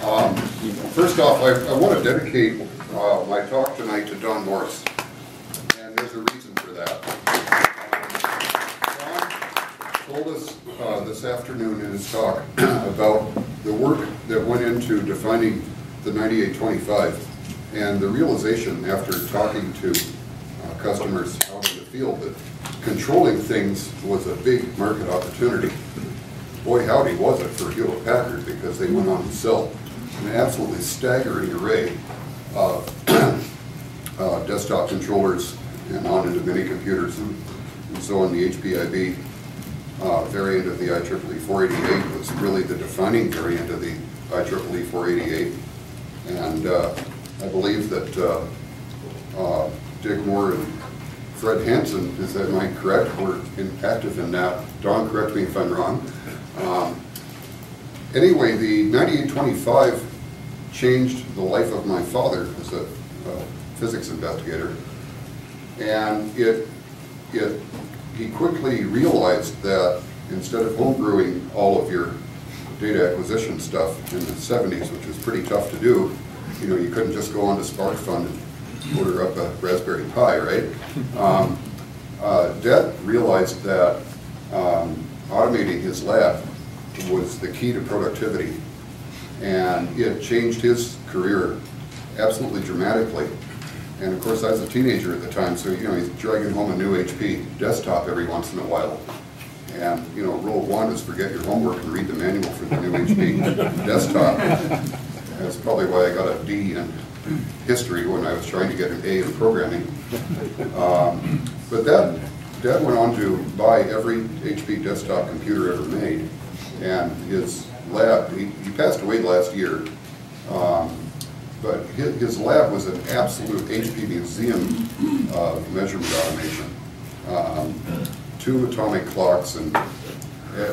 First off, I want to dedicate my talk tonight to Don Morris, and there's a reason for that. Don told us this afternoon in his talk about the work that went into defining the 9825 and the realization after talking to customers out in the field that controlling things was a big market opportunity. Boy howdy was it for Hewlett Packard, because they went on to sell an absolutely staggering array of desktop controllers and on into mini computers, and so on. The HPIB variant of the IEEE 488 was really the defining variant of the IEEE 488, and I believe that Dick Moore and Fred Hansen, am I correct, were active in that. Don, correct me if I'm wrong. Anyway, the 9825 changed the life of my father as a physics investigator, and he quickly realized that instead of homebrewing all of your data acquisition stuff in the 70s, which was pretty tough to do, you know, you couldn't just go on to SparkFun and order up a Raspberry Pi, right? Dad realized that automating his lab was the key to productivity, and it changed his career absolutely dramatically. And of course, I was a teenager at the time, so you know, he's dragging home a new HP desktop every once in a while. And you know, rule one is forget your homework and read the manual for the new HP desktop. That's probably why I got a D in history when I was trying to get an A in programming. But Dad went on to buy every HP desktop computer ever made, and his lab, he passed away last year, but his lab was an absolute HP museum of measurement automation. 2 atomic clocks and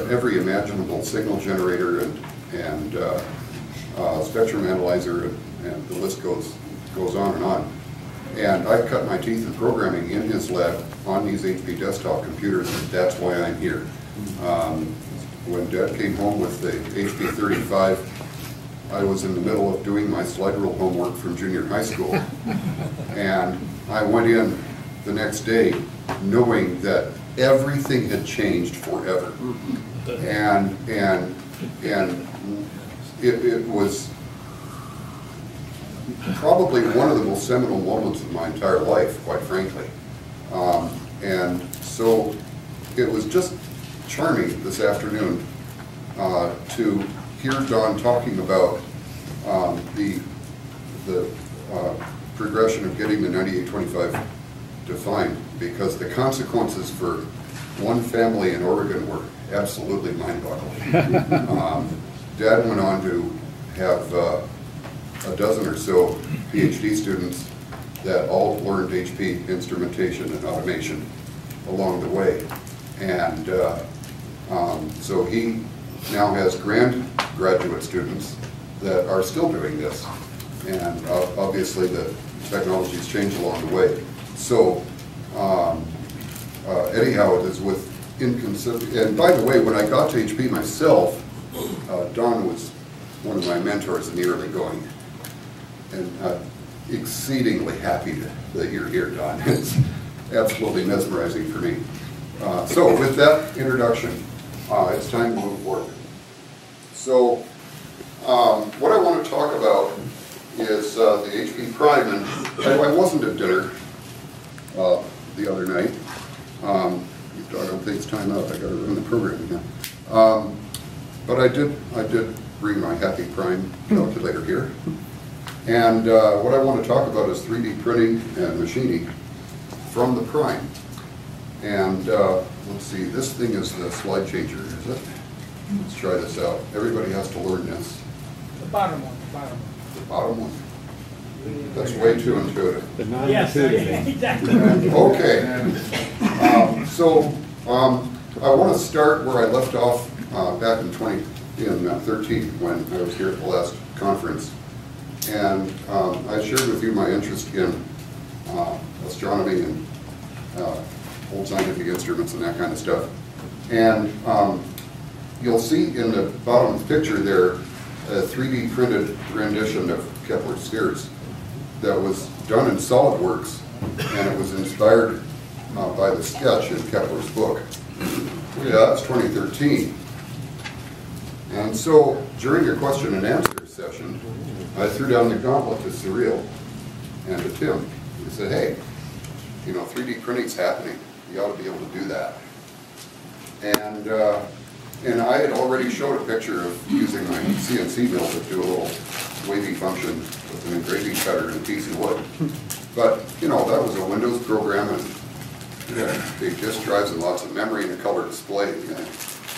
every imaginable signal generator and spectrum analyzer, and the list goes on and on. And I've cut my teeth in programming in his lab on these HP desktop computers, and that's why I'm here. When Dad came home with the HP 35, I was in the middle of doing my slide rule homework from junior high school, and I went in the next day knowing that everything had changed forever, and it was probably one of the most seminal moments of my entire life, quite frankly. And so it was just charming this afternoon to hear Don talking about the progression of getting the 9825 defined, because the consequences for one family in Oregon were absolutely mind-boggling. Dad went on to have a dozen or so PhD students that all learned HP instrumentation and automation along the way. And so he now has graduate students that are still doing this. And obviously the technology's changed along the way. So anyhow, it is with inconsistent. And by the way, when I got to HP myself, Don was one of my mentors in the early going. And exceedingly happy that you're here, Don. It's absolutely mesmerizing for me. So with that introduction, it's time to move forward. So what I want to talk about is the HP Prime. And I wasn't at dinner the other night. Doggone things time out. I got to run the program again. But I did bring my Happy Prime calculator here. And what I want to talk about is 3D printing and machining from the Prime. And let's see, this thing is the slide changer, is it? Let's try this out. Everybody has to learn this. The bottom one, the bottom one. The bottom one? That's way too intuitive. Yes, exactly. Okay. So I want to start where I left off back in 2013 when I was here at the last conference. And I shared with you my interest in astronomy and old scientific instruments and that kind of stuff. And you'll see in the bottom picture there a 3D printed rendition of Kepler's spheres that was done in SolidWorks, and it was inspired by the sketch in Kepler's book. Yeah, that's 2013. And so during a question and answer session, I threw down the gauntlet to Surreal and to Tim. He said, hey, you know, 3D printing's happening. You ought to be able to do that. And I had already showed a picture of using my CNC mill to do a little wavy function with an engraving cutter and a piece of wood. But, you know, that was a Windows program, and big disk drives and lots of memory and a color display.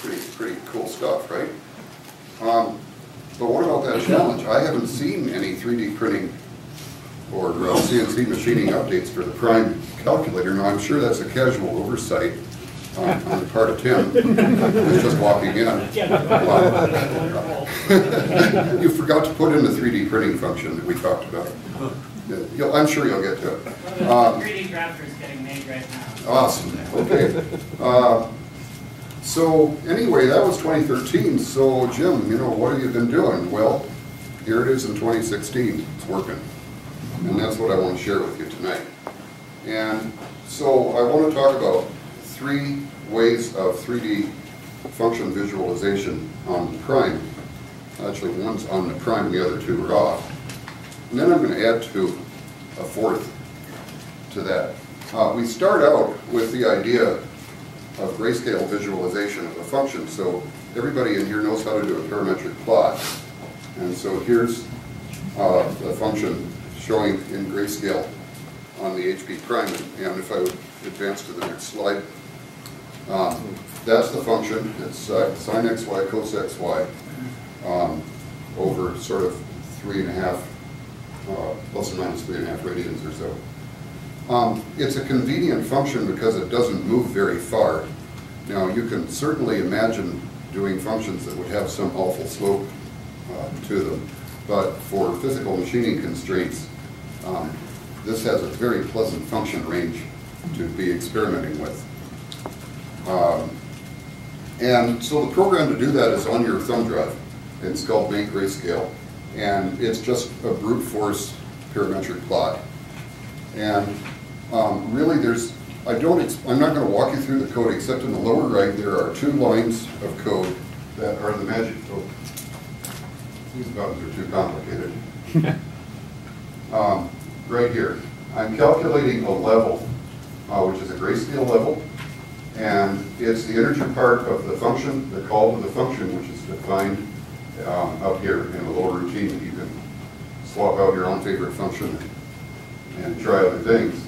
Pretty cool stuff, right? But what about that challenge? I haven't seen any 3D printing or CNC machining updates for the Prime calculator. Now, I'm sure that's a casual oversight on the part of Tim, who's just walking in. You forgot to put in the 3D printing function that we talked about. I'm sure you'll get to it. 3D drafter is getting made right now. Awesome. Okay. So anyway, that was 2013. So Jim, you know, what have you been doing? Well, here it is in 2016. It's working. And that's what I want to share with you tonight. And so I want to talk about 3 ways of 3D function visualization on the Prime. Actually, one's on the Prime, the other 2 are off. And then I'm going to add to a 4th to that. We start out with the idea of grayscale visualization of a function. So everybody in here knows how to do a parametric plot. And so here's a function showing in grayscale on the HP Prime. And if I would advance to the next slide, that's the function. It's sine xy, cos xy over sort of 3.5, plus or minus 3.5 radians or so. It's a convenient function because it doesn't move very far. Now, you can certainly imagine doing functions that would have some awful slope to them, but for physical machining constraints, this has a very pleasant function range to be experimenting with. And so the program to do that is on your thumb drive. It's called Make Grayscale, and it's just a brute force parametric plot. And really, I'm not going to walk you through the code, except in the lower right there are 2 lines of code that are the magic code. These buttons are too complicated. Right here, I'm calculating a level, which is a grayscale level, and it's the integer part of the function, the call to the function, which is defined up here in a little routine that you can swap out your own favorite function and try other things.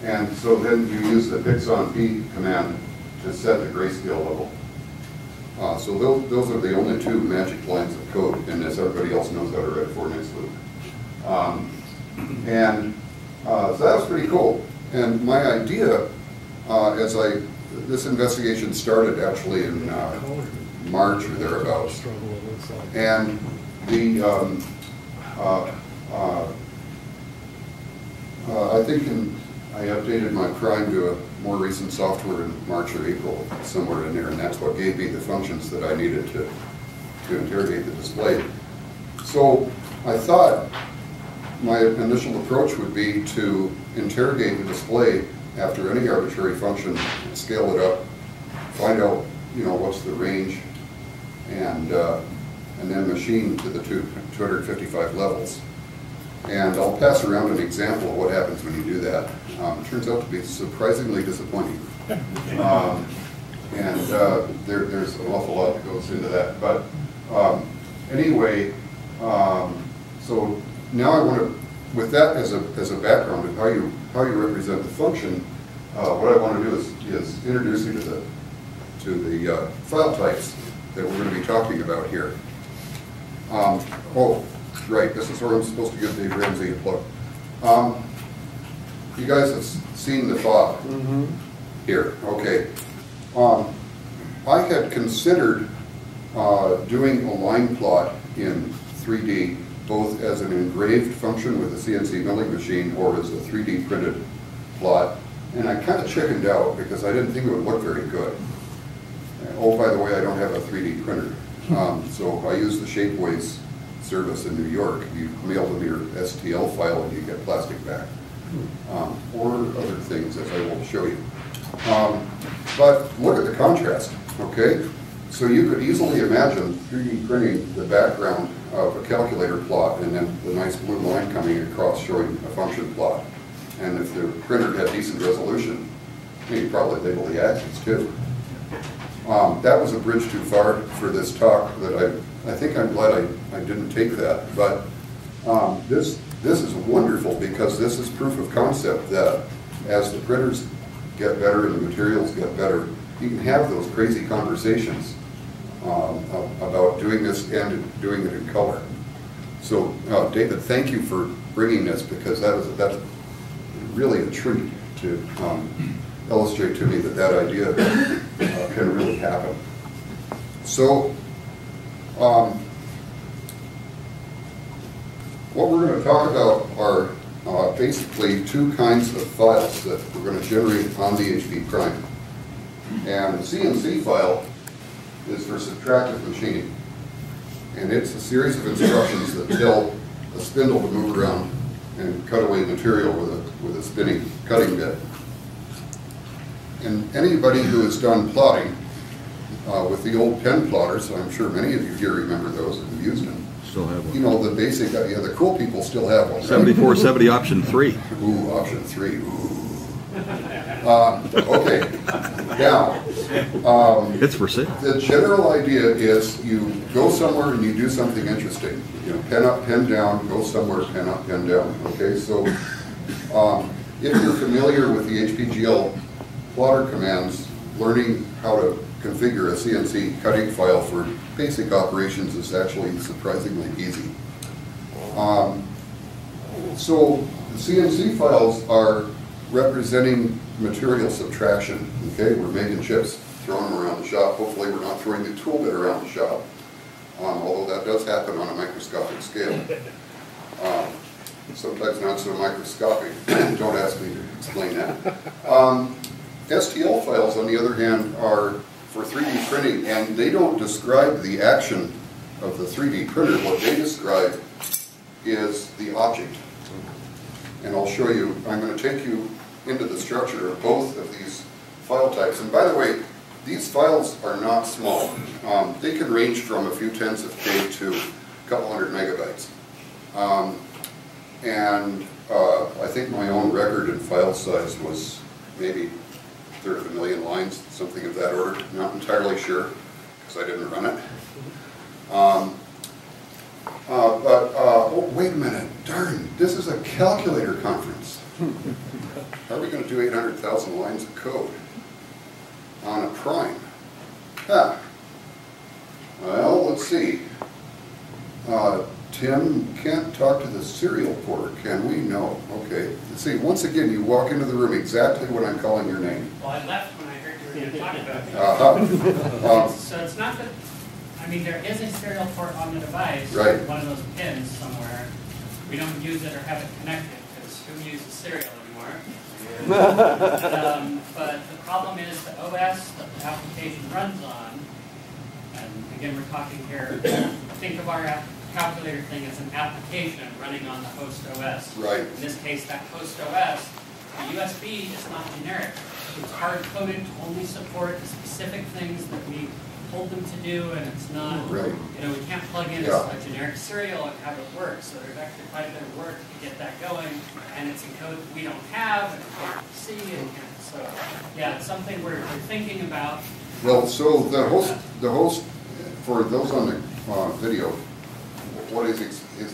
And so then you use the pix_on_p command to set the grayscale level. So those are the only 2 magic lines of code, and as everybody else knows how to write for next loop. So that was pretty cool. And my idea, this investigation started actually in March or thereabouts. And I think I updated my Prime to a more recent software in March or April, somewhere in there, and that's what gave me the functions that I needed to interrogate the display. So I thought my initial approach would be to interrogate the display after any arbitrary function, scale it up, find out, you know, what's the range, and then machine to the 255 levels. And I'll pass around an example of what happens when you do that. It turns out to be surprisingly disappointing. There's an awful lot that goes into that. But anyway, so now I want to, with that as a background of how you represent the function, what I want to do is introduce you to the file types that we're going to be talking about here. Right, this is where I'm supposed to give Dave Ramsey a plug. You guys have seen the file here, okay. I had considered doing a line plot in 3D, both as an engraved function with a CNC milling machine or as a 3D printed plot, and I kind of chickened out because I didn't think it would look very good. Oh, by the way, I don't have a 3D printer, so I use the Shapeways service in New York. You mail them your STL file and you get plastic back. Or other things, as I will show you. But look at the contrast, okay? So you could easily imagine 3D printing the background of a calculator plot and then the nice blue line coming across showing a function plot. And if the printer had decent resolution, you'd probably label the axes too. That was a bridge too far for this talk that I think I'm glad I didn't take that. But this is wonderful because this is proof of concept that as the printers get better and the materials get better, you can have those crazy conversations about doing this and doing it in color. So David, thank you for bringing this because that's really a treat to illustrate to me that idea can really happen. So what we're going to talk about are basically two kinds of files that we're going to generate on the HP Prime. And the CNC file is for subtractive machining. And it's a series of instructions that tell a spindle to move around and cut away material with a spinning cutting bit. And anybody who has done plotting with the old pen plotters, I'm sure many of you here remember those and have used them. Still have one. You know, the basic, yeah, the cool people still have one, right? 7470 option 3. Ooh, option 3. Ooh. Okay, now, It's for sale. the general idea is you go somewhere and you do something interesting. You know, pen up, pen down, go somewhere, pen up, pen down. Okay, so if you're familiar with the HPGL plotter commands, learning how to configure a CNC cutting file for basic operations is actually surprisingly easy. So the CNC files are representing material subtraction. Okay, we're making chips, throwing them around the shop. Hopefully we're not throwing the tool bit around the shop, although that does happen on a microscopic scale. Sometimes not so microscopic. Don't ask me to explain that. STL files, on the other hand, are for 3D printing, and they don't describe the action of the 3D printer. What they describe is the object. And I'll show you, I'm going to take you into the structure of both of these file types. And by the way, these files are not small. They can range from a few tenths of K to a couple hundred megabytes. I think my own record in file size was maybe a third of a million lines, something of that order. Not entirely sure, because I didn't run it. Oh, wait a minute, darn, this is a calculator conference. How are we going to do 800,000 lines of code on a Prime? Well, let's see. Tim can't talk to the serial port, can we? No. Okay. Let's see, once again, you walk into the room exactly when I'm calling your name. Well, I left when I heard you were going to talk about it. So it's not that, I mean, there is a serial port on the device, right. One of those pins somewhere. We don't use it or have it connected, because who uses serial anymore? But the problem is the OS that the application runs on, and again, we're talking here, think of our calculator thing as an application running on the host OS. Right. In this case, that host OS, the USB is not generic. It's hard-coded to only support the specific things that we told them to do, and it's not, right. You know, we can't plug in a generic serial and have it work, so there's actually quite a bit of work to get that going, and it's in code that we don't have, and we can't see, and so, yeah, it's something we're thinking about. Well, so the host, for those on the video, what is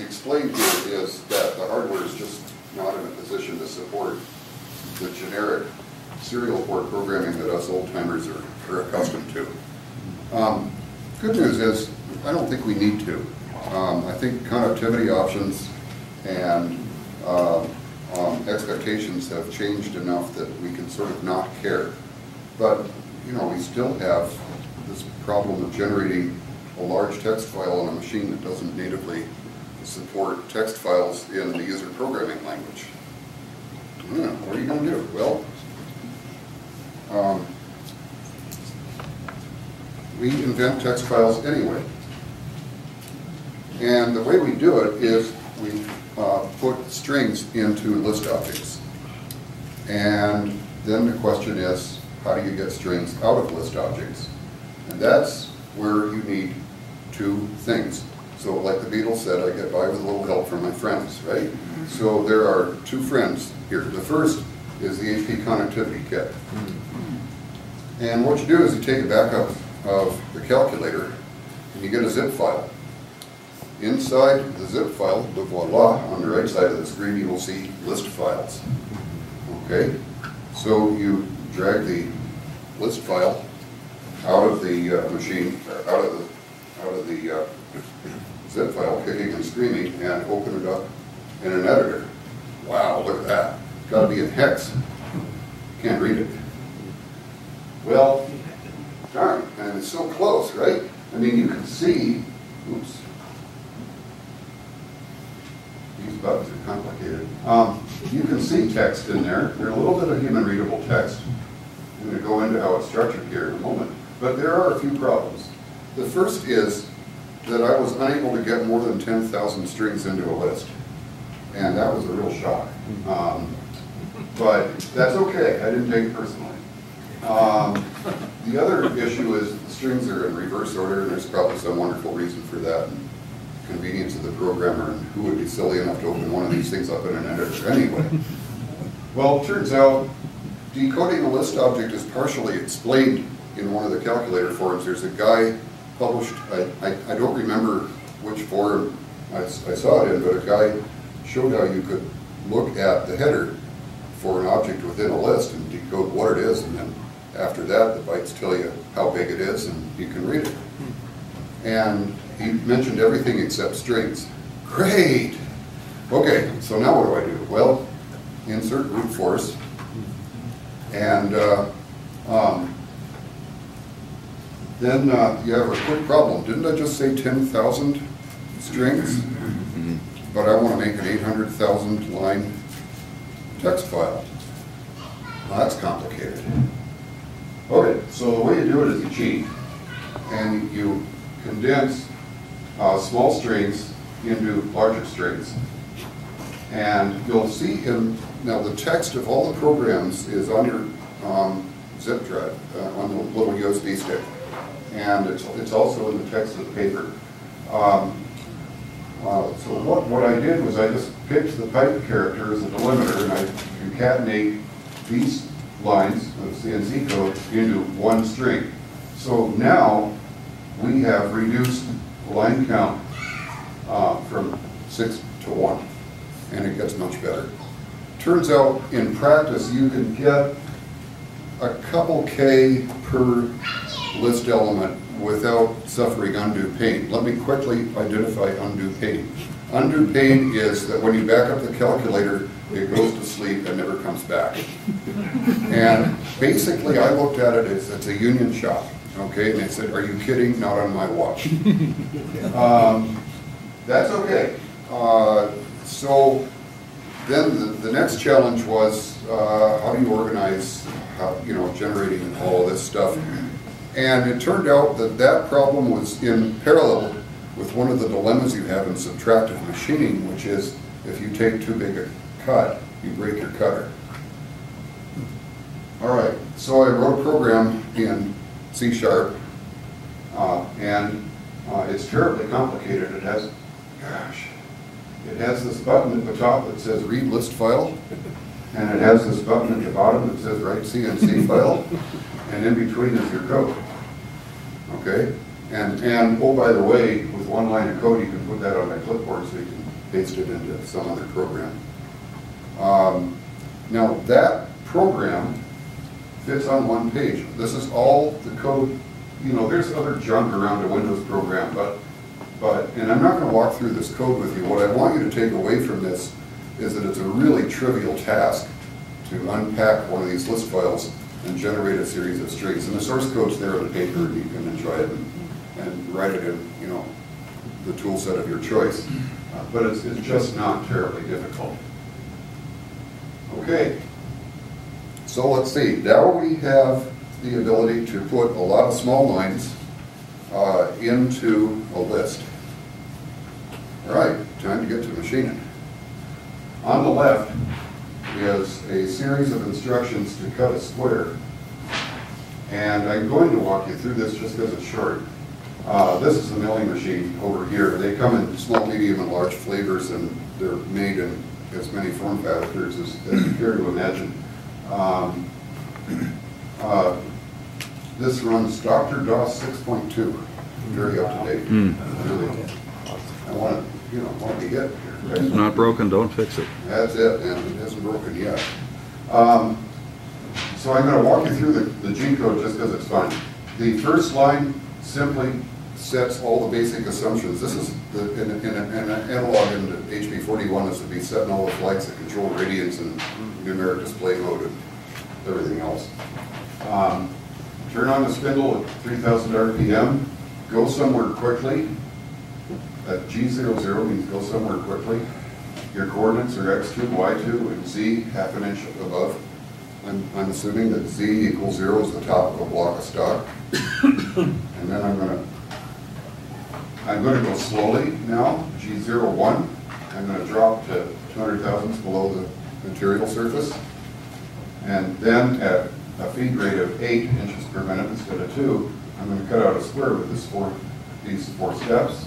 explained here is that the hardware is just not in a position to support the generic serial port programming that us old-timers are accustomed to. Good news is, I don't think we need to. I think connectivity options and expectations have changed enough that we can sort of not care. But, you know, we still have this problem of generating a large text file on a machine that doesn't natively support text files in the user programming language. What are you going to do? Well, we invent text files anyway. And the way we do it is we put strings into list objects. And then the question is, how do you get strings out of list objects? And that's where you need two things. So like the Beatles said, I get by with a little help from my friends, right? So there are two friends here. The first is the HP connectivity kit. And what you do is you take a backup of the calculator and you get a zip file. Inside the zip file, voila, on the right side of the screen you will see list files. Okay? So you drag the list file out of the machine, or out of the zip file, kicking and screaming, and open it up in an editor. Wow, look at that. It's got to be in hex. Can't read it. Well, darn, and it's so close, right? I mean, you can see, oops. These buttons are complicated. You can see text in there. There's a little bit of human readable text. I'm going to go into how it's structured here in a moment. But there are a few problems. The first is that I was unable to get more than 10,000 strings into a list. And that was a real shock. But that's okay. I didn't take it personally. The other issue is the strings are in reverse order, and there's probably some wonderful reason for that. And convenience of the programmer, and who would be silly enough to open one of these things up in an editor anyway. Well, it turns out decoding a list object is partially explained in one of the calculator forums. There's a guy published, I don't remember which forum I saw it in, but a guy showed how you could look at the header for an object within a list and decode what it is, and then after that the bytes tell you how big it is and you can read it. And he mentioned everything except strings. Great! Okay, so now what do? Well, insert brute force, and then you have a quick problem. Didn't I just say 10,000 strings? But I want to make an 800,000 line text file. Well, that's complicated. Okay, so the way you do it is you cheat, and you condense small strings into larger strings. And you'll see now the text of all the programs is on your zip drive, on the little USB stick. And it's also in the text of the paper. So what I did was I just picked the pipe character as a delimiter, and I concatenate these lines of CNC code into one string. So now we have reduced the line count from 6 to 1, and it gets much better. Turns out in practice you can get a couple K per list element without suffering undue pain. Let me quickly identify undue pain. Undue pain is that when you back up the calculator, it goes to sleep and never comes back. And basically I looked at it as it's a union shop, okay? And they said, are you kidding? Not on my watch. That's okay. So then the next challenge was how do you organize, generating all this stuff. And it turned out that that problem was in parallel with one of the dilemmas you have in subtractive machining, which is if you take too big a cut, you break your cutter. All right, so I wrote a program in C#, and it's terribly complicated. It has this button at the top that says read list file, and it has this button at the bottom that says write CNC file, and in between is your code. Okay? And oh, by the way, with one line of code, you can put that on a clipboard so you can paste it into some other program. Now that program fits on one page. This is all the code. There's other junk around a Windows program, and I'm not going to walk through this code with you. What I want you to take away from this is that it's a really trivial task to unpack one of these list files and generate a series of strings. And the source code's there on the paper, and you can try it and write it in, the tool set of your choice. But it's just not terribly difficult. Okay, so let's see. Now we have the ability to put a lot of small lines into a list. All right, time to get to machining. On the left is a series of instructions to cut a square. And I'm going to walk you through this just because it's short. This is the milling machine over here. They come in small, medium, and large flavors, and they're made in as many form factors as you care to imagine. This runs Dr. DOS 6.2, very up to date. Really, I want to be hit here. Right? It's not broken, don't fix it. That's it, and it isn't broken yet. So I'm going to walk you through the G code just because it's fun. The first line simply sets all the basic assumptions. This is in an analog into HP 41 is to be setting all the flags that control radians and numeric display mode and everything else. Turn on the spindle at 3,000 RPM. Go somewhere quickly. That G00 means go somewhere quickly. Your coordinates are X2, Y2, and Z half an inch above. I'm assuming that Z equals 0 is the top of a block of stock. And then I'm going to go slowly now, G01. I'm going to drop to 200 thousandths below the material surface. And then at a feed rate of 8 inches per minute instead of 2, I'm going to cut out a square with these four steps.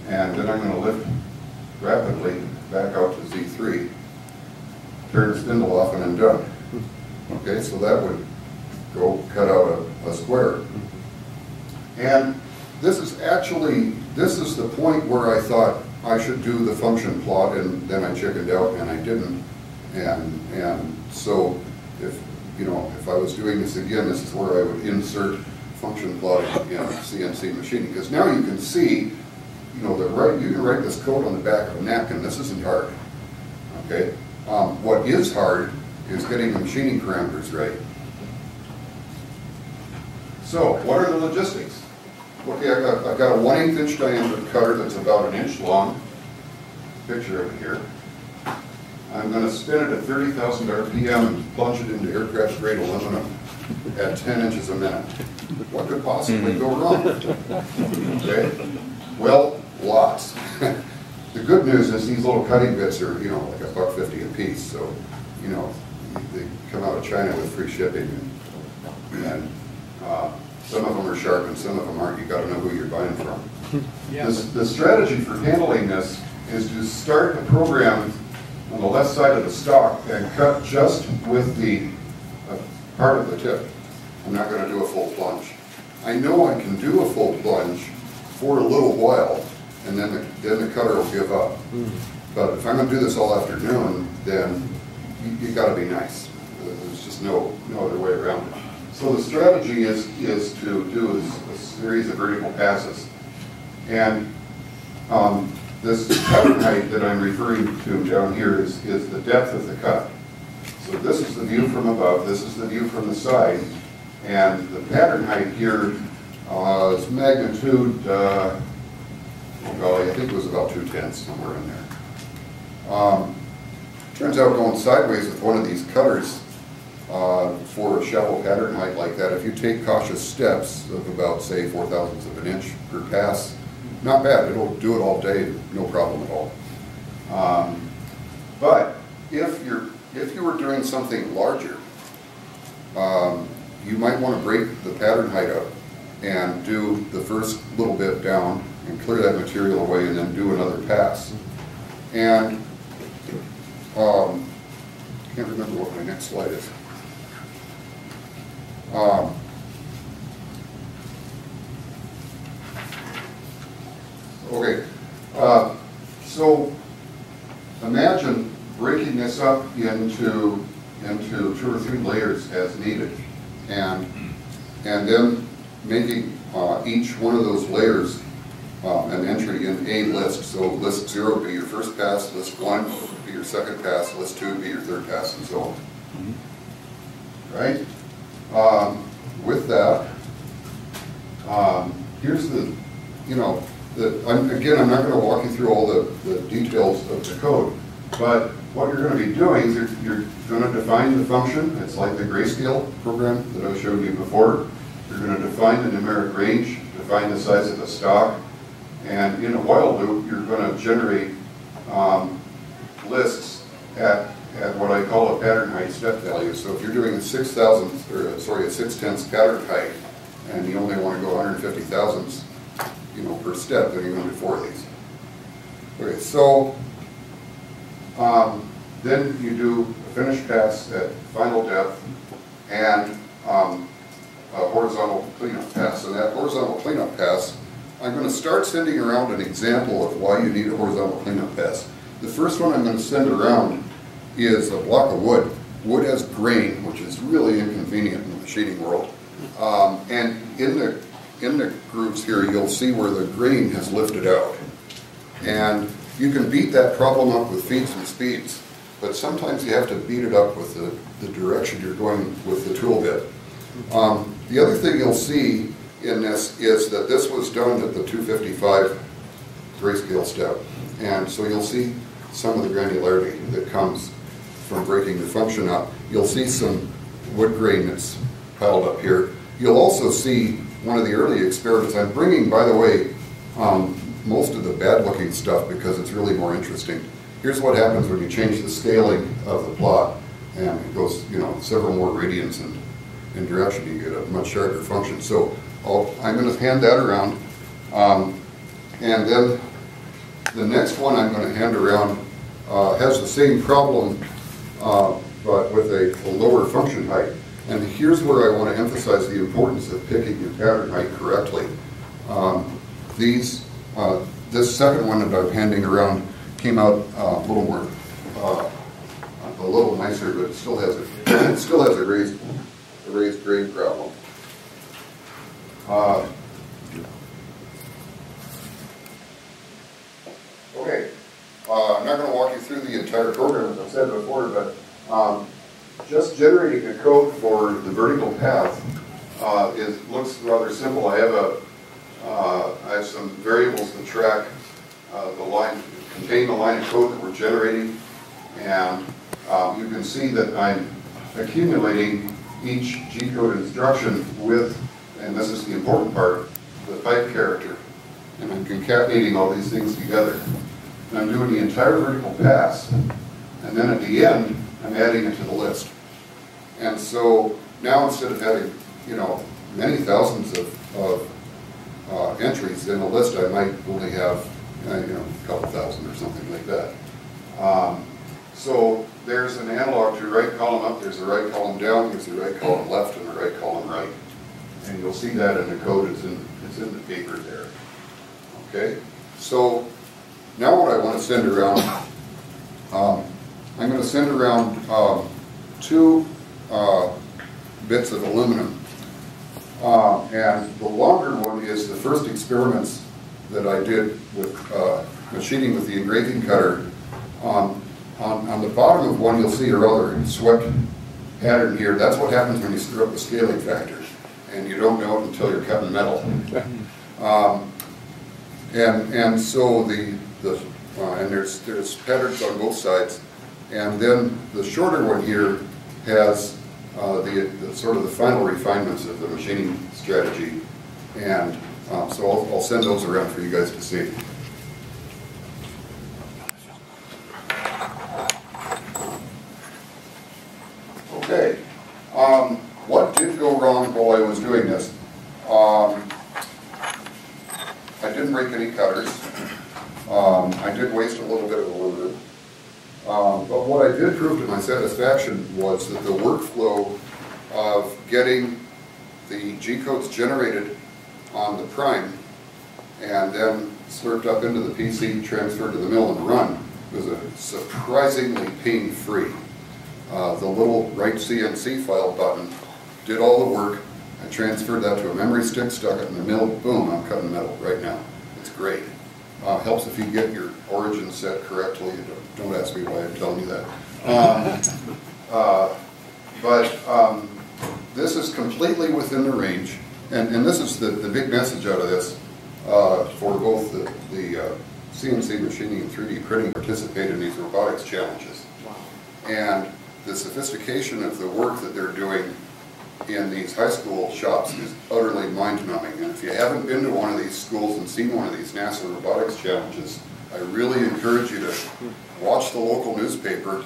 And then I'm going to lift rapidly back out to Z3. Turn the spindle off and I'm done. Okay, so that would go cut out a square. And this is the point where I thought I should do the function plot, and then I chickened out and I didn't. And so if I was doing this again, this is where I would insert function plotting in CNC machining, because now you can see, you can write this code on the back of a napkin. This isn't hard. Okay, what is hard is getting the machining parameters right. So, what are the logistics? Okay, I've got a 1/8 inch diameter cutter that's about 1 inch long. Picture of it here. I'm going to spin it at 30,000 RPM and plunge it into aircraft grade aluminum at 10 inches a minute. What could possibly go wrong? Okay, well, lots. The good news is these little cutting bits are, like $1.50 a piece. So, they come out of China with free shipping, and some of them are sharp and some of them aren't. You got to know who you're buying from. Yeah. The strategy for handling this is to start the program on the left side of the stock and cut just with the part of the tip. I'm not going to do a full plunge. I know I can do a full plunge for a little while, and then the cutter will give up. But if I'm going to do this all afternoon, then you got to be nice. There's just no other way around it. So the strategy is to do a series of vertical passes. And this pattern height that I'm referring to down here is the depth of the cut. So this is the view from above, this is the view from the side, and the pattern height here is magnitude, I think it was about 2/10, somewhere in there. Turns out going sideways with one of these cutters for a shallow pattern height like that, if you take cautious steps of about, say, 4/1000ths of an inch per pass, not bad. It'll do it all day, no problem at all. But if you were doing something larger, you might want to break the pattern height up and do the first little bit down and clear that material away, and then do another pass. And I can't remember what my next slide is. Okay, so imagine breaking this up into 2 or 3 layers as needed, and then making each one of those layers an entry in a list. So list 0 would be your first pass, list 1 would be your second pass, list 2 would be your third pass, and so on. Right? With that, here's again, I'm not going to walk you through all the details of the code, but what you're going to be doing is you're going to define the function. It's like the grayscale program that I showed you before. You're going to define the numeric range, define the size of the stock, And in a while loop, you're going to generate lists at what I call a pattern height step value. So if you're doing a 6,000th, or sorry, a 6/10 pattern height, and you only want to go 150 thousandths, per step, then you're going to do 4 of these. Okay, so then you do a finish pass at final depth and a horizontal cleanup pass. And that horizontal cleanup pass, I'm going to start sending around an example of why you need a horizontal cleanup pass. The first one I'm going to send around is a block of wood. Wood has grain, which is really inconvenient in the machining world. And in the grooves here, you'll see where the grain has lifted out. And you can beat that problem up with feeds and speeds, but sometimes you have to beat it up with the direction you're going with the tool bit. The other thing you'll see in this is that this was done at the 255 grayscale step. And so you'll see some of the granularity that comes from breaking the function up. You'll see some wood grain that's piled up here. You'll also see one of the early experiments. I'm bringing, by the way, most of the bad looking stuff because it's really more interesting. Here's what happens when you change the scaling of the plot, and it goes, several more radians in direction. You get a much sharper function. So I'm going to hand that around, and then the next one I'm going to hand around has the same problem, but with a lower function height. And here's where I want to emphasize the importance of picking your pattern height correctly. This second one that I'm handing around came out a little more, a little nicer, but it still has a raised grade problem. Okay, I'm not going to walk you through the entire program as I've said before, but just generating a code for the vertical path looks rather simple. I have some variables that track the line, contain the line of code that we're generating, and you can see that I'm accumulating each G-code instruction with, and this is the important part, the pipe character. And I'm concatenating all these things together. And I'm doing the entire vertical pass, and then at the end, I'm adding it to the list. And so now instead of having, many thousands of entries in a list, I might only have, a couple thousand or something like that. So there's an analog to right column up, there's a right column down, there's a right column left, and a right column right. And you'll see that in the code, it's in the paper there. Okay, so now what I want to send around, I'm going to send around 2 bits of aluminum. And the longer one is the first experiments that I did with machining with the engraving cutter. On the bottom of one, you'll see a rather swept pattern here. That's what happens when you screw up the scaling factor, and you don't know it until you're cutting metal. And so and there's patterns on both sides, and then the shorter one here has the sort of the final refinements of the machining strategy, and so I'll send those around for you guys to see. Okay, what did go wrong while I was doing this? I didn't break any cutters. I did waste a little bit of aluminum. But what I did prove to my satisfaction was that the workflow of getting the G-codes generated on the prime and then slurped up into the PC, transferred to the mill and run was surprisingly pain-free. The little write CNC file button did all the work. I transferred that to a memory stick, stuck it in the mill, boom, I'm cutting metal right now. It's great. Helps if you get your origin set correctly. Don't ask me why I'm telling you that. But this is completely within the range, and this is the big message out of this for both the CNC machining and 3D printing participate in these robotics challenges. Wow. And the sophistication of the work that they're doing in these high school shops is utterly mind-numbing. And if you haven't been to one of these schools and seen one of these NASA robotics challenges, I really encourage you to watch the local newspaper,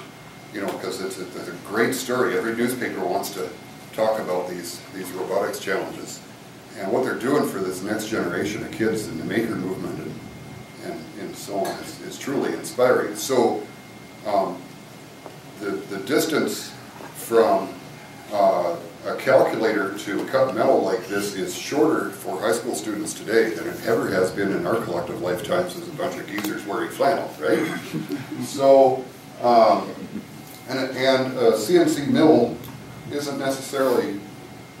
you know, because it's a great story. Every newspaper wants to talk about these robotics challenges. And what they're doing for this next generation of kids in the maker movement and so on is truly inspiring. So the distance from a calculator to cut metal like this is shorter for high school students today than it ever has been in our collective lifetimes as a bunch of geezers wearing flannel, right? So, and a CNC mill isn't necessarily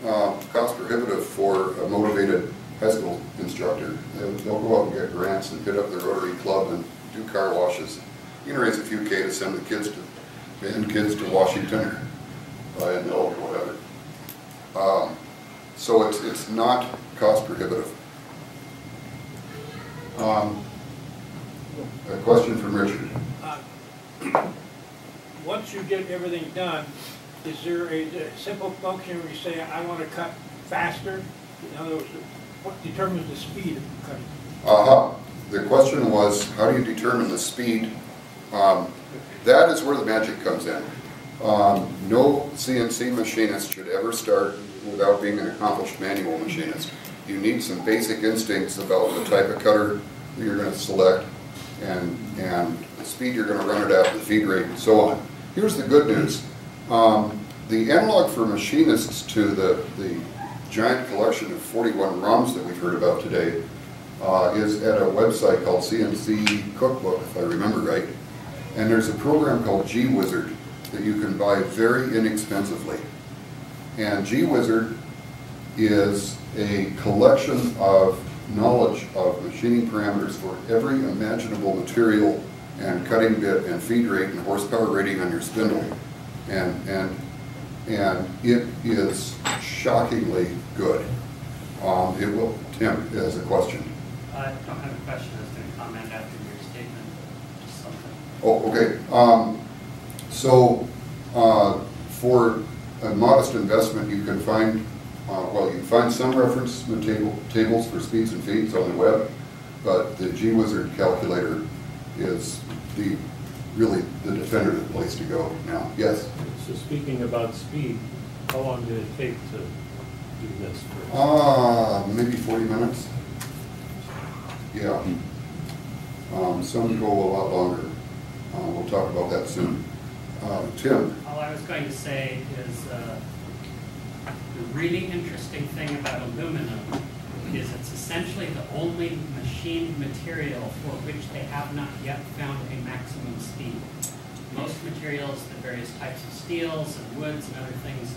cost prohibitive for a motivated high school instructor. They'll go out and get grants and hit up the Rotary Club and do car washes. You can raise a few K to send the kids to Washington or Handheld or whatever. So it's not cost prohibitive. A question from Richard. Once you get everything done, is there a simple function where you say, I want to cut faster? In other words, what determines the speed of cutting? The question was, how do you determine the speed? That is where the magic comes in. No CNC machinist should ever start without being an accomplished manual machinist. You need some basic instincts about the type of cutter that you're going to select and the speed you're going to run it at, the feed rate, and so on. Here's the good news. The analog for machinists to the giant collection of 41 ROMs that we've heard about today is at a website called CNC Cookbook, if I remember right. And there's a program called G-Wizard that you can buy very inexpensively. And G-Wizard is a collection of knowledge of machining parameters for every imaginable material and cutting bit and feed rate and horsepower rating on your spindle. And it is shockingly good. Tim has a question. I don't have a question. I was going to comment after your statement. Just something. Oh, okay. So for a modest investment, you can find, you can find some reference tables for speeds and feeds on the web, but the G-Wizard calculator is really the definitive place to go now. Yes? So speaking about speed, how long did it take to do this? Maybe 40 minutes. Yeah. Some go a lot longer. We'll talk about that soon. Tim? All I was going to say is the really interesting thing about aluminum is it's essentially the only machined material for which they have not yet found a maximum speed. Most materials, the various types of steels and woods and other things,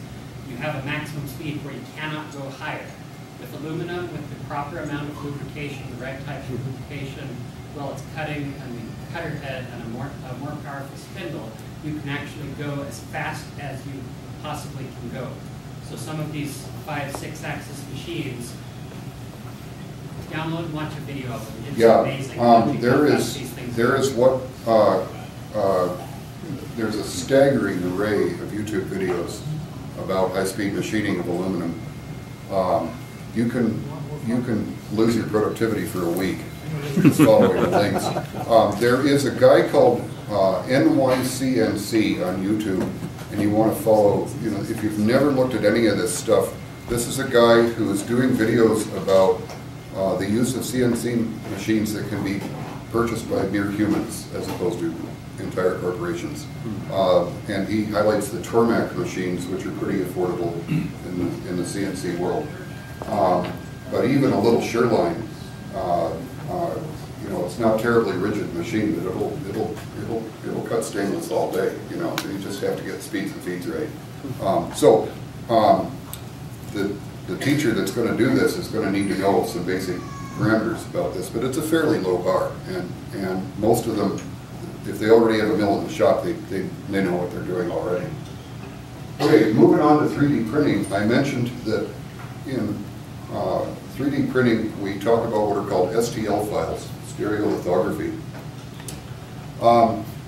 you have a maximum speed where you cannot go higher. With aluminum, with the proper amount of lubrication, the right type of lubrication, well, it's cutting and the cutter head and a more powerful spindle, you can actually go as fast as you possibly can go. So some of these 5-6 axis machines, download and watch a video of them. It's amazing. There's a staggering array of YouTube videos about high-speed machining of aluminum. You can lose your productivity for a week just following the links. There is a guy called NYCNC on YouTube, and you want to follow, if you've never looked at any of this stuff, this is a guy who is doing videos about the use of CNC machines that can be purchased by mere humans as opposed to entire corporations. And he highlights the Tormac machines, which are pretty affordable in the CNC world. But even a little Sherline, it's not terribly rigid machine, but it'll cut stainless all day. So you just have to get the speeds and feeds right. The teacher that's going to do this is going to need to know some basic parameters about this, but it's a fairly low bar, and most of them, if they already have a mill in the shop, they know what they're doing already. Okay, moving on to 3D printing. I mentioned that in 3D printing, we talk about what are called STL files, stereolithography.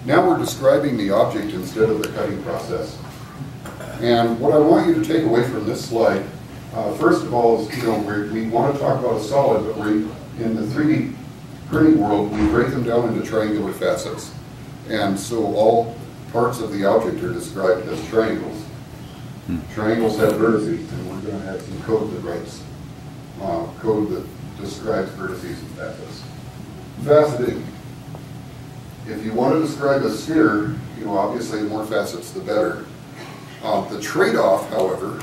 Now we're describing the object instead of the cutting process. And what I want you to take away from this slide, first of all, is we want to talk about a solid, but in the 3D printing world, we break them down into triangular facets. And so all parts of the object are described as triangles. Triangles have vertices, and we're going to have some code that writes code that describes vertices and facets. Faceting. If you want to describe a sphere, obviously the more facets the better. The trade-off, however,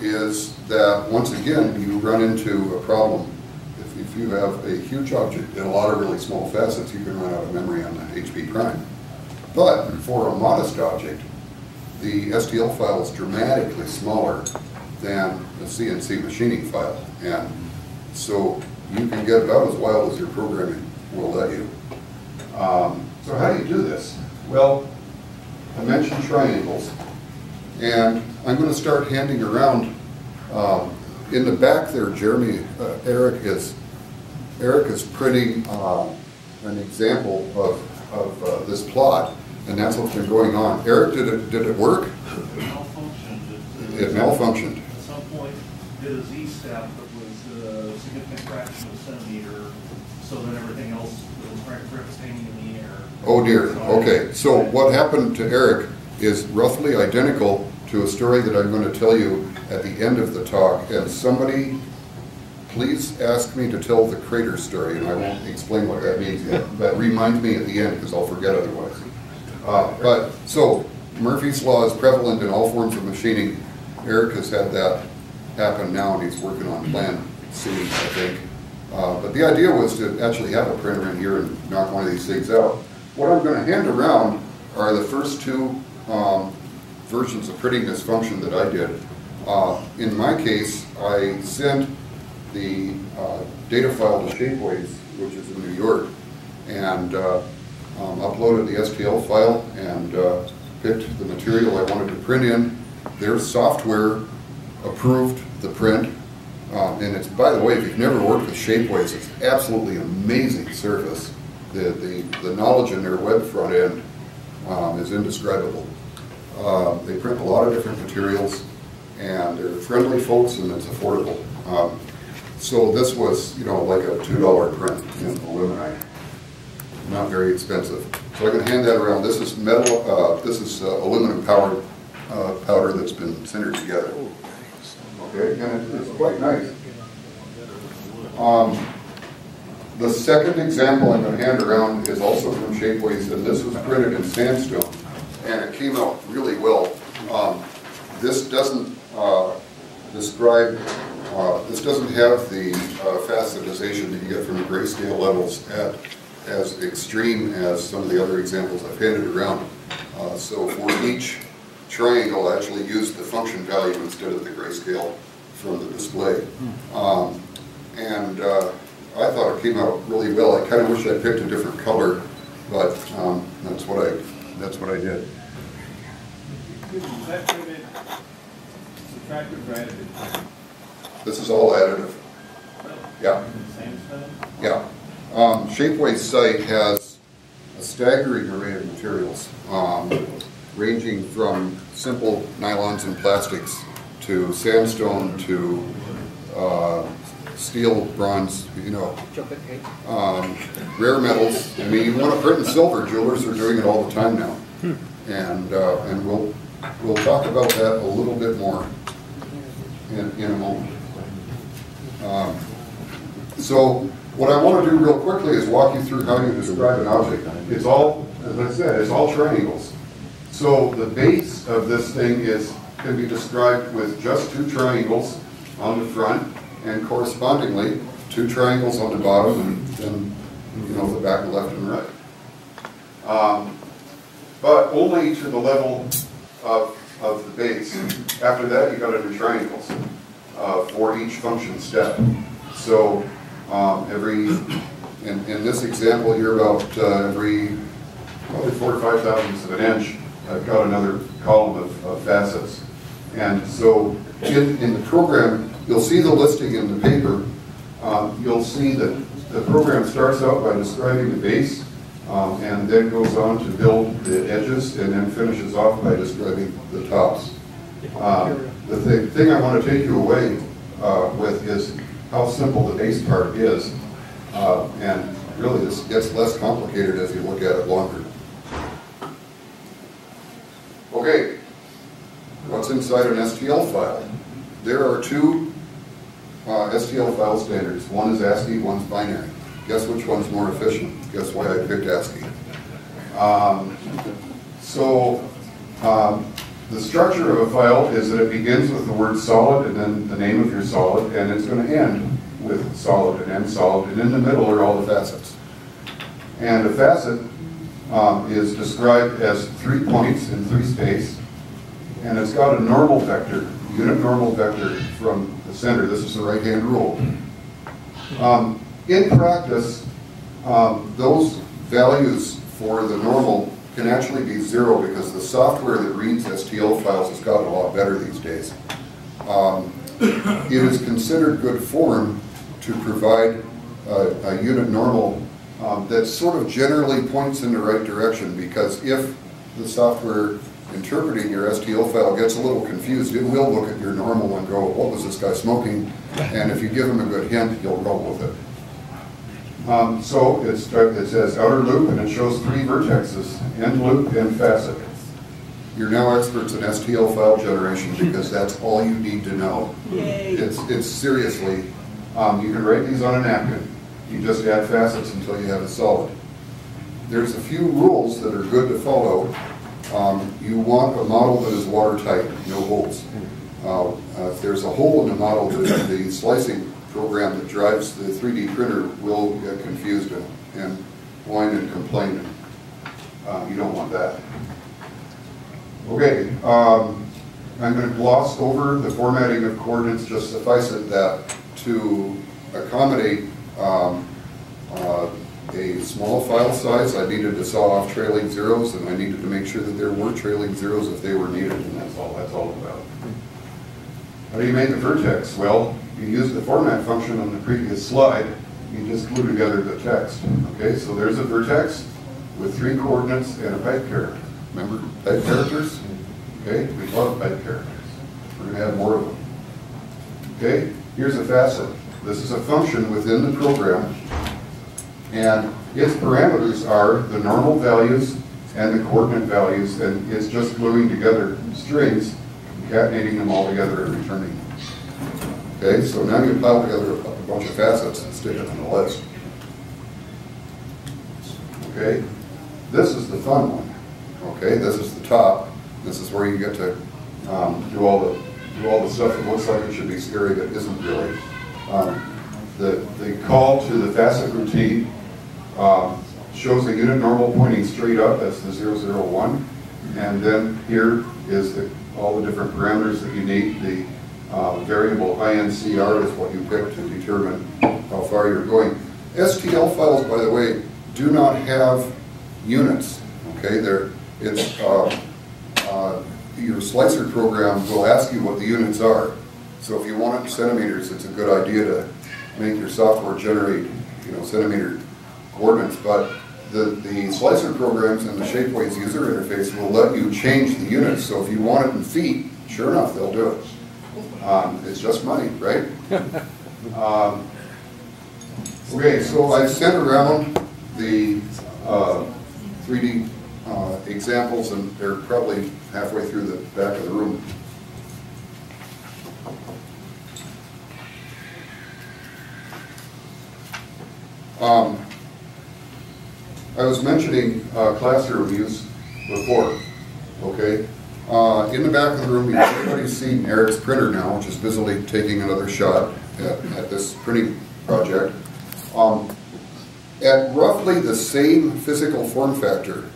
is that once again you run into a problem. If you have a huge object and a lot of really small facets, you can run out of memory on the HP prime. But for a modest object, the STL file is dramatically smaller than the CNC machining file. And so you can get about as wild as your programming will let you. So how do you do this? Well, I mentioned triangles. And I'm going to start handing around, in the back there, Eric is printing an example of this plot, and that's what's been going on. Eric, did it work? It malfunctioned. It malfunctioned. At some point, did a Z-step that was a significant fraction of a centimeter, so then everything else was hanging in the air. Oh dear, okay. So what happened to Eric is roughly identical to a story that I'm going to tell you at the end of the talk. And somebody, please ask me to tell the crater story, and I won't explain what that means yet, but remind me at the end because I'll forget otherwise. So Murphy's Law is prevalent in all forms of machining. Eric has had that happen now, and he's working on Plan C, I think. But the idea was to actually have a printer in here and knock one of these things out. What I'm going to hand around are the first two versions of printing this function that I did. In my case, I sent the data file to Shapeways, which is in New York, and uploaded the STL file and picked the material I wanted to print in. Their software approved the print. And it's, by the way, if you've never worked with Shapeways, it's absolutely amazing service. The knowledge in their web front end is indescribable. They print a lot of different materials, and they're friendly folks, and it's affordable. So this was, like a $2 print in aluminite. Not very expensive. So I'm going to hand that around. This is metal. This is aluminum powder that's been sintered together. Okay, and it's quite nice. The second example I'm going to hand around is also from Shapeways, and this was printed in sandstone, and it came out really well. This doesn't describe, this doesn't have the facetization that you get from the grayscale levels as extreme as some of the other examples I've handed around. So for each triangle, I actually used the function value instead of the grayscale from the display. I thought it came out really well. I kind of wish I picked a different color, but that's what I did. Is that printed subtractive or additive? This is all additive. Yeah. Sandstone? Yeah. Shapeways site has a staggering array of materials, ranging from simple nylons and plastics to sandstone to steel, bronze, rare metals. I mean, you want to print in silver, jewelers are doing it all the time now. And we'll talk about that a little bit more in a moment. So what I want to do real quickly is walk you through how you describe an object. It's all, as I said, it's all triangles. So the base of this thing can be described with just two triangles on the front, and correspondingly 2 triangles on the bottom, and then the back, left and right. But only to the level of the base. After that, you got to do triangles for each function step. So in this example here, about every probably 4 to 5 thousandths of an inch, I've got another column of facets. And so in the program, you'll see the listing in the paper. You'll see that the program starts out by describing the base and then goes on to build the edges and then finishes off by describing the tops. The thing I want to take you away with is how simple the base part is, and really this gets less complicated as you look at it longer. Okay, what's inside an STL file? There are two STL file standards. One is ASCII, one's binary. Guess which one's more efficient? Guess why I picked ASCII. The structure of a file is that it begins with the word solid and then the name of your solid, and it's going to end with solid and end solid, and in the middle are all the facets. And a facet is described as 3 points in 3 space, and it's got a normal vector, unit normal vector from the center. This is the right-hand rule. In practice, those values for the normal can actually be 0 because the software that reads STL files has gotten a lot better these days. It is considered good form to provide a unit normal that sort of generally points in the right direction, because if the software interpreting your STL file gets a little confused, it will look at your normal and go, what was this guy smoking? And if you give him a good hint, he'll roll with it. So it says outer loop, and it shows 3 vertexes, end loop and facet. You're now experts in STL file generation because that's all you need to know. Yay. It's seriously, you can write these on a napkin. You just add facets until you have a solid. There's a few rules that are good to follow. You want a model that is watertight, no holes. If there's a hole in the model, the slicing program that drives the 3D printer will get confused and whine and complain. You don't want that. Okay, I'm going to gloss over the formatting of coordinates. Just suffice it that to accommodate a small file size, I needed to saw off trailing zeros, and I needed to make sure that there were trailing zeros if they were needed, and that's all about. How do you make a vertex? Well, you use the format function on the previous slide. You just glue together the text. Okay, so there's a vertex with 3 coordinates and a pipe character. Remember pipe characters? Okay, we love pipe characters. We're going to have more of them. Okay, here's a facet. This is a function within the program, and its parameters are the normal values and the coordinate values, and it's just gluing together strings, concatenating them all together and returning them. Okay, so now you pile together a bunch of facets and stick it on the list. Okay, this is the fun one. Okay, this is the top. This is where you get to do all the stuff that looks like it should be scary but isn't really. The call to the facet routine shows the unit normal pointing straight up. That's the 001, and then here is all the different parameters that you need. The variable INCR is what you pick to determine how far you're going. STL files, by the way, do not have units. Okay, your slicer program will ask you what the units are. So if you want it in centimeters, it's a good idea to make your software generate, centimeter coordinates. But the slicer programs and the Shapeways user interface will let you change the units. So if you want it in feet, sure enough, they'll do it. It's just money, right? Okay, so I've sent around the 3D examples, and they're probably halfway through the back of the room. I was mentioning classroom use before, okay? In the back of the room, everybody's seen Eric's printer now, which is busily taking another shot at this printing project. At roughly the same physical form factor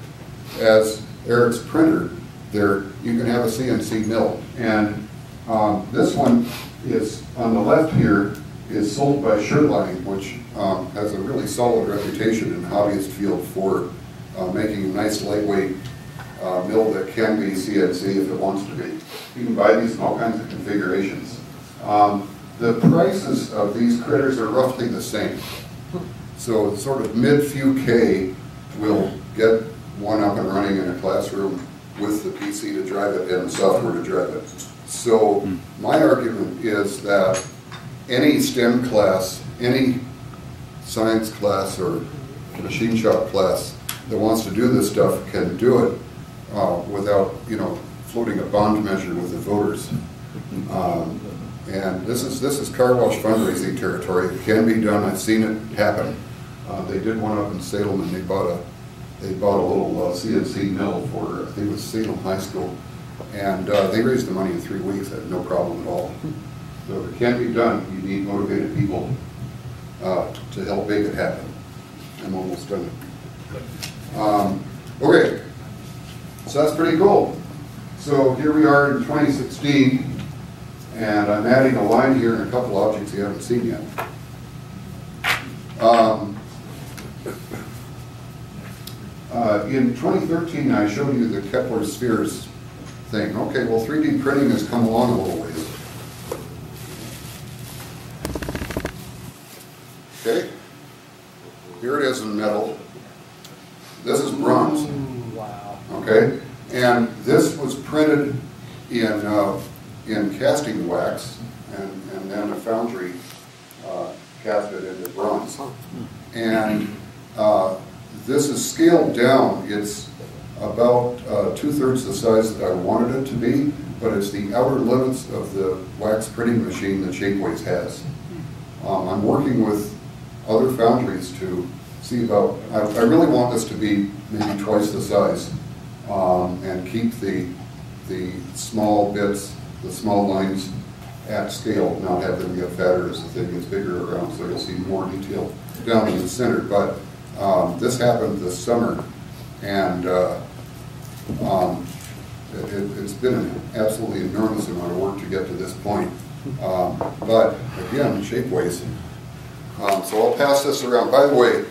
as Eric's printer, you can have a CNC mill. And this one is, on the left here, is sold by Shirtline, which has a really solid reputation in the hobbyist field for making a nice lightweight mill that can be CNC if it wants to be. You can buy these in all kinds of configurations. The prices of these critters are roughly the same. So sort of mid-few K will get one up and running in a classroom with the PC to drive it and software to drive it. So my argument is that any STEM class, any science class or machine shop class that wants to do this stuff can do it without, floating a bond measure with the voters. And this is car wash fundraising territory. It can be done. I've seen it happen. They did one up in Salem, and they bought a little CNC mill for, I think it was Salem High School, and they raised the money in 3 weeks. Had no problem at all. So if it can be done, you need motivated people to help make it happen. I'm almost done. Okay, so that's pretty cool. So here we are in 2016, and I'm adding a line here and a couple objects you haven't seen yet. In 2013, I showed you the Kepler spheres thing. Okay, well, 3D printing has come along a little ways. Okay, here it is in metal. This is bronze. Wow. Okay, and this was printed in casting wax, and then a foundry cast it into bronze. And this is scaled down. It's about 2/3 the size that I wanted it to be, but it's the outer limits of the wax printing machine that Shapeways has. I'm working with other foundries to see about, I really want this to be maybe twice the size, and keep the small bits, the small lines at scale, not have them get fatter as the thing gets bigger around, so you'll see more detail down in the center. But this happened this summer, and it's been an absolutely enormous amount of work to get to this point. But again, Shapeways. So I'll pass this around. By the way,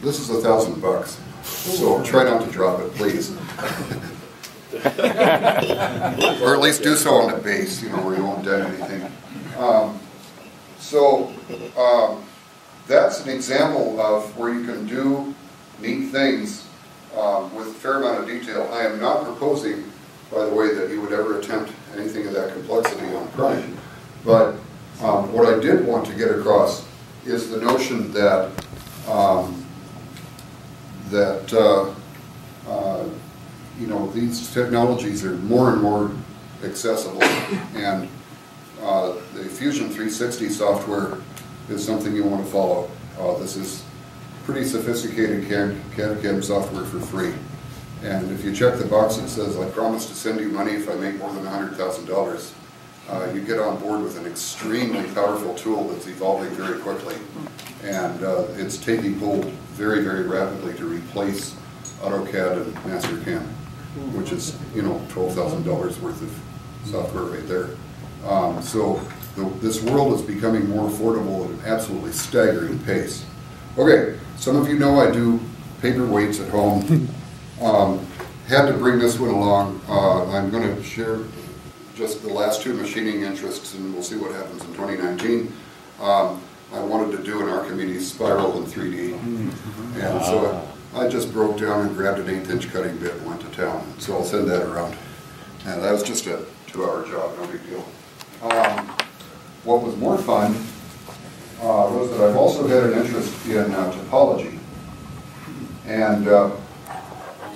this is $1,000, so try not to drop it, please. Or at least do so on the base, where you won't dent anything. That's an example of where you can do neat things with a fair amount of detail. I am not proposing, by the way, that you would ever attempt anything of that complexity on prime. But what I did want to get across is the notion that these technologies are more and more accessible, and the Fusion 360 software is something you want to follow. This is pretty sophisticated CAD/CAM software for free, and if you check the box that says I promise to send you money if I make more than $100,000, you get on board with an extremely powerful tool that's evolving very quickly, and it's taking hold very, very rapidly to replace AutoCAD and MasterCam, which is $12,000 worth of software right there. This world is becoming more affordable at an absolutely staggering pace. Okay, some of you know I do paperweights at home. Had to bring this one along. I'm going to share just the last two machining interests, and we'll see what happens in 2019. I wanted to do an Archimedes spiral in 3D, and so I just broke down and grabbed an 1/8" cutting bit and went to town. So I'll send that around. And that was just a 2-hour job, no big deal. What was more fun was that I've also had an interest in topology. And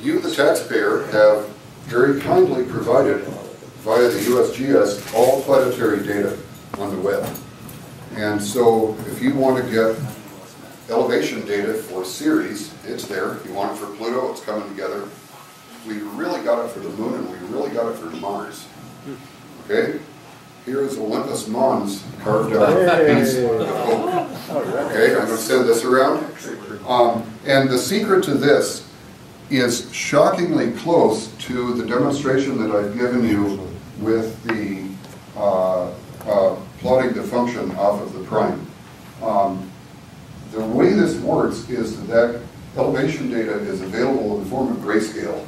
you, the taxpayer, have very kindly provided via the USGS all planetary data on the web. And so if you want to get elevation data for Ceres, it's there. If you want it for Pluto, it's coming together. We really got it for the moon, and we really got it for Mars. Okay? Here is Olympus Mons carved out of a piece of oak. Okay, I'm going to send this around. And the secret to this is shockingly close to the demonstration that I've given you with the plotting the function off of the prime. The way this works is that elevation data is available in the form of grayscale.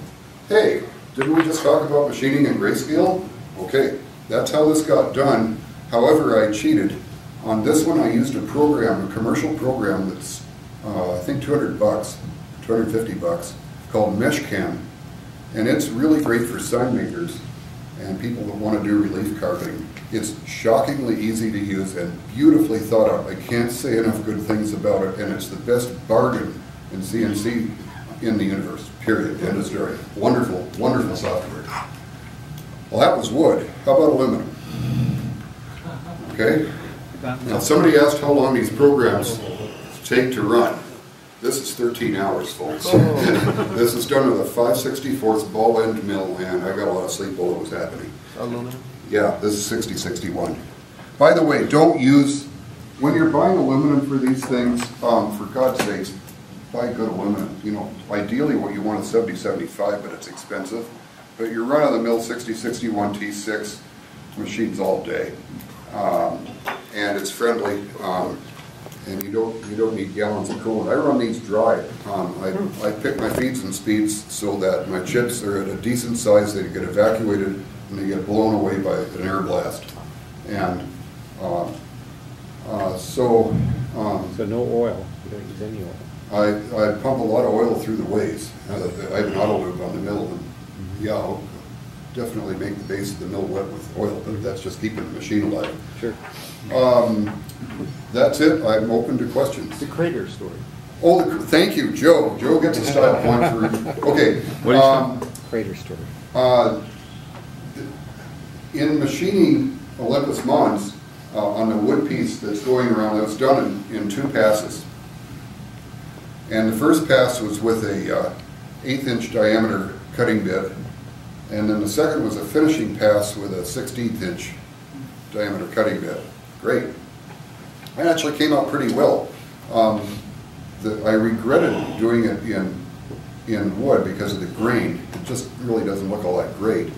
Hey, didn't we just talk about machining in grayscale? Okay, that's how this got done. However, I cheated. On this one, I used a program, a commercial program that's, I think $200, $250, called MeshCam. And it's really great for sign makers and people that want to do relief carving. It's shockingly easy to use and beautifully thought out. I can't say enough good things about it, and it's the best bargain in CNC in the universe, period, end of story. Wonderful, wonderful software. Well, that was wood. How about aluminum? Okay. Now, somebody asked how long these programs take to run. This is 13 hours, folks. This is done with a 5/64 ball end mill, and I got a lot of sleep while it was happening. Aluminum? Yeah, this is 6061. By the way, don't use, when you're buying aluminum for these things, for God's sakes, buy good aluminum. You know, ideally what you want is 7075, but it's expensive. But you're run-of-the-mill 6061 T6 machines all day. And it's friendly, and you don't need gallons of coolant. I run these dry. I pick my feeds and speeds so that my chips are at a decent size. They get evacuated and they get blown away by an air blast. And so no oil. You don't use any oil. I pump a lot of oil through the ways. I have an auto lube on the mill, and yeah, I'll definitely make the base of the mill wet with oil, but that's just keeping the machine alive. Sure. That's it. I'm open to questions. The crater story. Oh, thank you, Joe. Joe gets a style point for, okay. Crater story. In machining Olympus Mons, on the wood piece that's going around, that was done in 2 passes. And the first pass was with a 1/8" diameter cutting bit, and then the second was a finishing pass with a 1/16" diameter cutting bit. Great. It actually came out pretty well. I regretted doing it in wood because of the grain. It just really doesn't look all that great.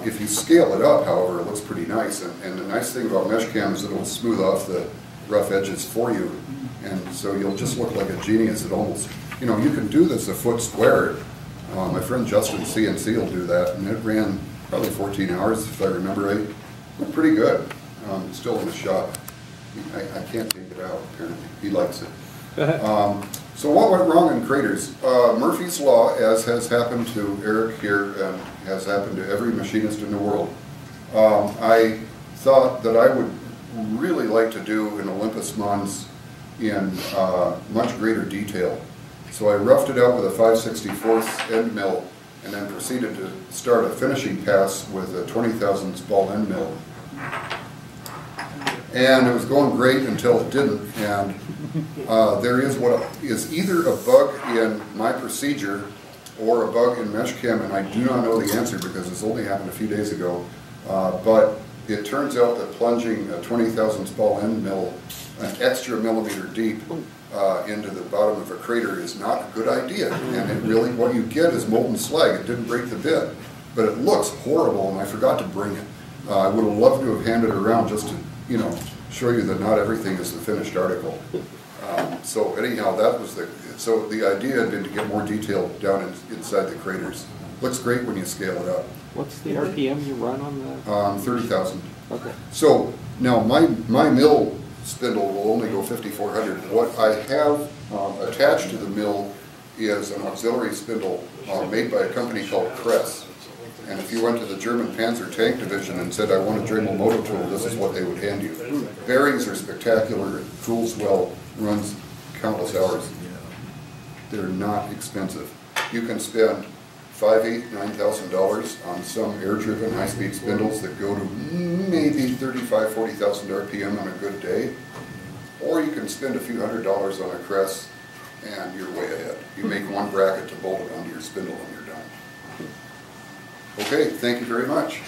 If you scale it up, however, it looks pretty nice. And the nice thing about Meshcam is it'll smooth off the rough edges for you. And so you'll just look like a genius. It almost, you know, you can do this a foot square. My friend Justin CNC will do that, and it ran probably 14 hours, if I remember right. Looked pretty good. It's still in the shop. I can't take it out, apparently. He likes it. So what went wrong in craters? Murphy's Law, as has happened to Eric here and has happened to every machinist in the world. I thought that I would really like to do an Olympus Mons in much greater detail. So I roughed it out with a 5/64 end mill and then proceeded to start a finishing pass with a 20,000 ball end mill. And it was going great until it didn't. And there is what is either a bug in my procedure or a bug in Meshcam, and I do not know the answer because this only happened a few days ago. But it turns out that plunging a 20,000 ball end mill an extra millimeter deep into the bottom of a crater is not a good idea. And it really, what you get is molten slag. It didn't break the bit, but it looks horrible, and I forgot to bring it. I would have loved to have handed it around just to, you know, show you that not everything is the finished article. So anyhow, that was so the idea had been to get more detail down inside the craters. Looks great when you scale it up. What's the RPM you run on the? 30,000. Okay. So now my mill spindle will only go 5,400. What I have attached to the mill is an auxiliary spindle made by a company called Kress. And if you went to the German Panzer Tank Division and said, I want a Dremel motor tool, this is what they would hand you. Bearings are spectacular, it cools well, runs countless hours. They're not expensive. You can spend $5,000, $8,000, $9,000 on some air-driven high-speed spindles that go to maybe 35,000, 40,000 RPM on a good day. Or you can spend a few $100s on a Kress and you're way ahead. You make one bracket to bolt it onto your spindle and you're done. Okay, thank you very much.